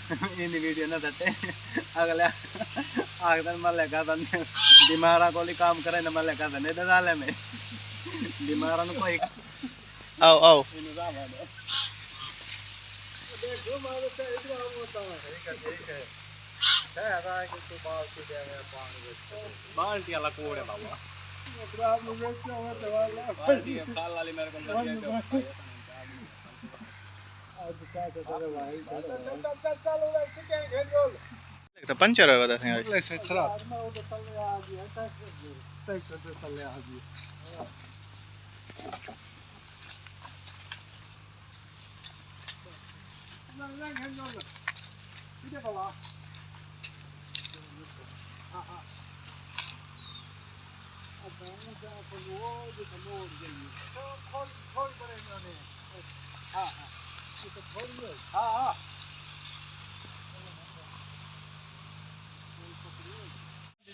इन video ना दटे अगले आखदन मल्ले का दन बीमारा को काम करे न मल्ले का दन डाले में बीमारा न कोई आओ आओ देखो मारे तो इधर होता है ठीक है है कि तू बाल्टी दे पानी बाल्टी वाला कोड़े बाबा आप मुझे क्या होता है बाल्टी खाल वाली मेरे को लग गया आज क्या चल भाई चल चल ठीक है खेल बोल तो पंचर है बता से अगले से चला मैं वो तले आ गया टैक्स से तले आ गया ना खेल बोल ठीक है बाबा हां हां अब मैं जा को वो जो मोड़ गई तो खोल पड़ेगा ने हां हां ये तो खोल हां हां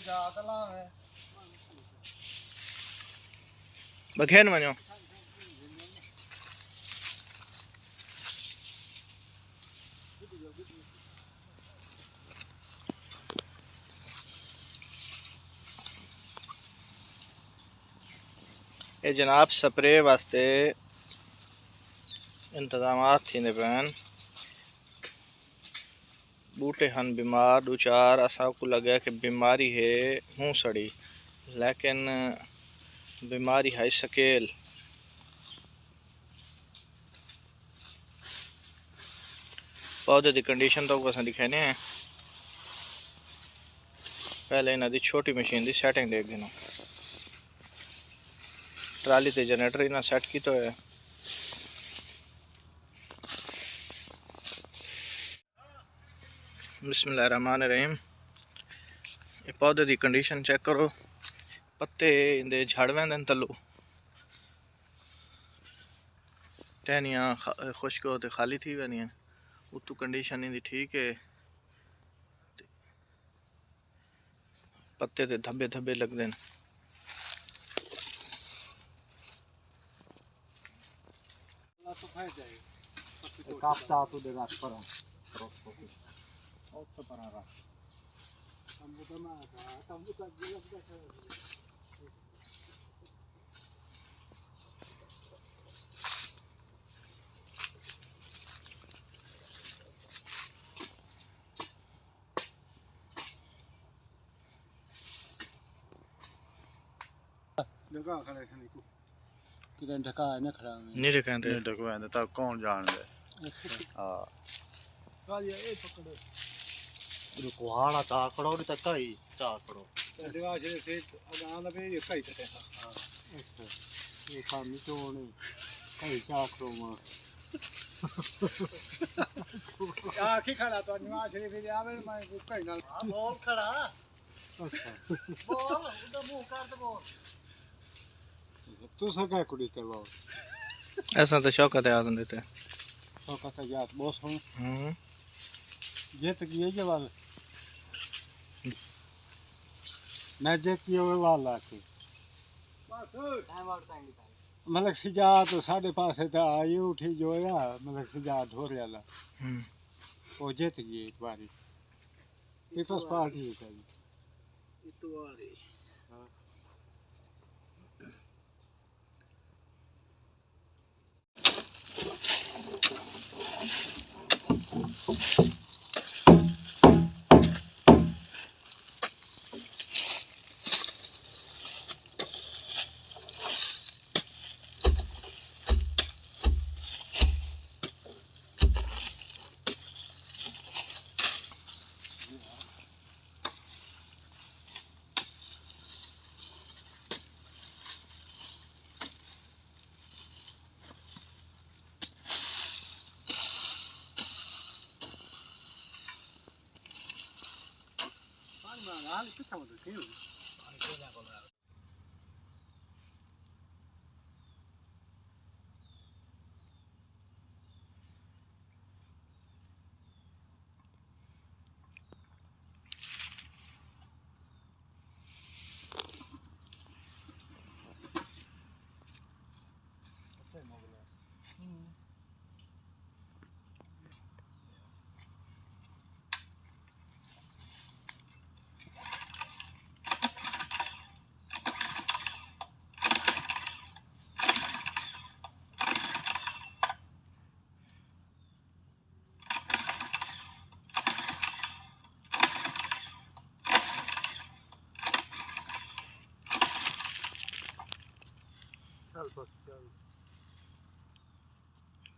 जागला है बखेन वञो ये जनाब स्प्रे वास्ते इंतजाम थींदे पैन बूटे हन बीमार दो चार असा को लगे कि बीमारी है मुँह सड़ी लेकिन बीमारी है सकेल पौधे की कंडीशन तो अस दिखाने हैं पहले इन्हों की छोटी मशीन की सैटिंग देख देना ट्राली ते जनरेटर इन्हें सैट किया है बिस्मिल्लाहिर्रहमानिर्रहीम ये पौधे की कंडीशन चेक करो पत्ते इंदे झड़ वेंदे तलू टहनियाँ खुश्क होते खाली थी वेंदियां उतू कंडीशन इनकी ठीक है पत्ते ते धब्बे धब्बे लगते हैं काप चाहतो देगा पर और तो पर रहा हम तो ना हम तो जगह खड़े थे को किरण ढका है ना खड़ा नहीं रखा नहीं ढकवा है तब कौन जान दे हां कालिया ए पकड़ो ये कोहाड़ा चाकड़ो नहीं तक ही चाकड़ो दिवा से अगान पे ये कई कटे हां अच्छा ये काम तो नहीं कई चाकड़ो में आखी खड़ा तो निवास रे फिर आवे मैं कई ना बोल खड़ा अच्छा बोल उधर मुंह कर दे बोल तू सका कुड़ी ते बाबू ऐसा तो शौकत याद देते तो कथा याद बॉस हूं हैं ये तो किए के वाल मैं जे किए वाला के बस टाइम आउट टाइम मतलब सिजा तो साढ़े पास है था आई उठी जो या मतलब सिजा ढोर वाला वो जीत गई एक बारी पीपल्स पार्टी का इतवारी हां हाल कितना मतलब क्यों पानी को ना बोला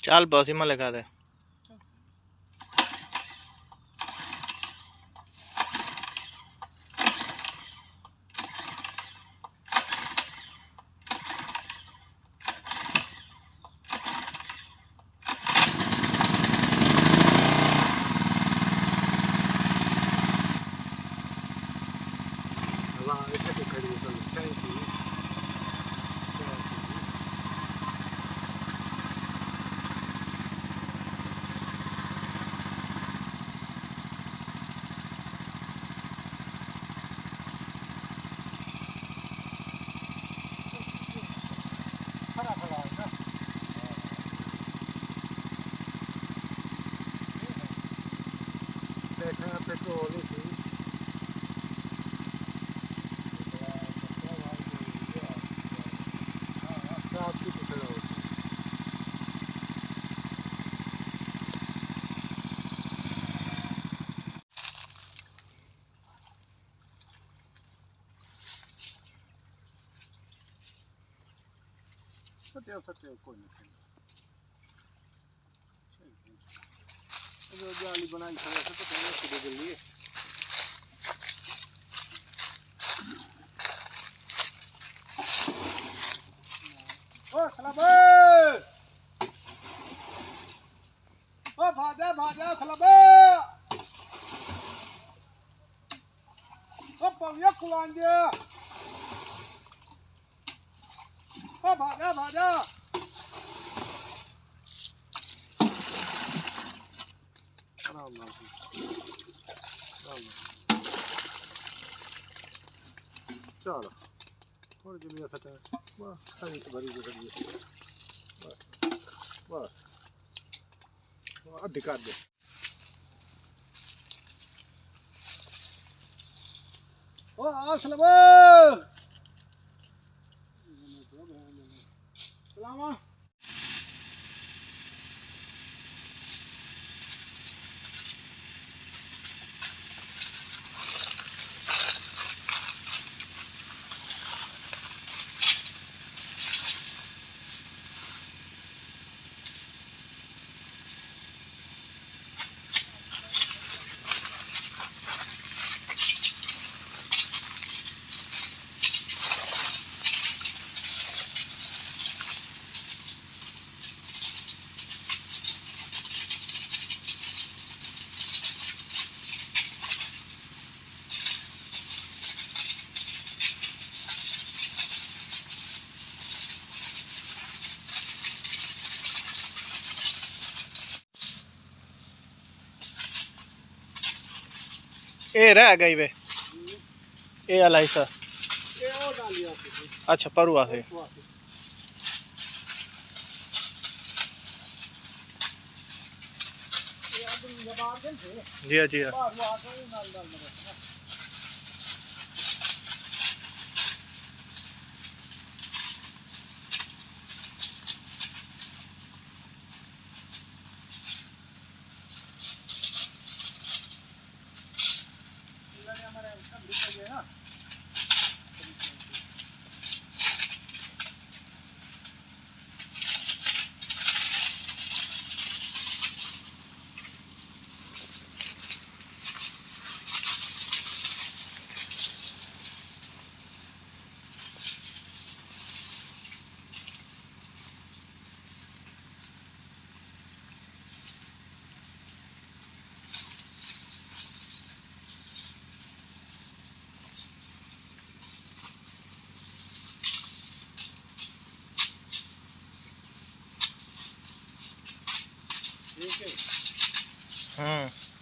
चल बस में लगा दे। जाली बनाई खड़ा था तो कहने सीधे जल्दी ओ खलाबे ओ भाजा भाजा खलाबे ओ पविया कुलांजे ओ भाजा भाजा चलो थोड़ी देर में सटा वाह सारी तो भरी भरी वाह वाह अधिकार दे ओ अस्सलाम सलामा ए रह गई वे ए अलाई सा ये और डालिया अच्छा परुआ से जी जी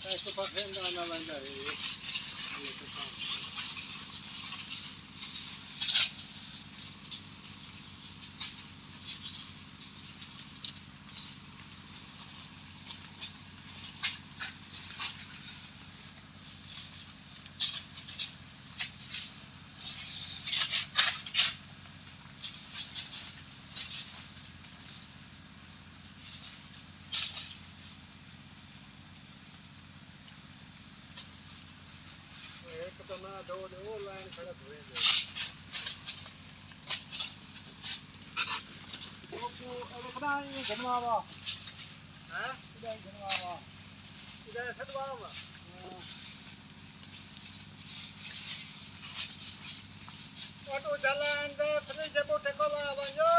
Ecco facendo una mangiare. तो मैं दो लाइन खड़ा हुए तो अब बना ये घुमावा ऑटो चलान दे फ्रिज बोटे को ला बंजो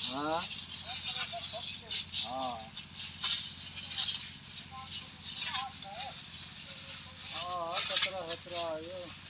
हाँ हाँ हाँ खतरा खतरा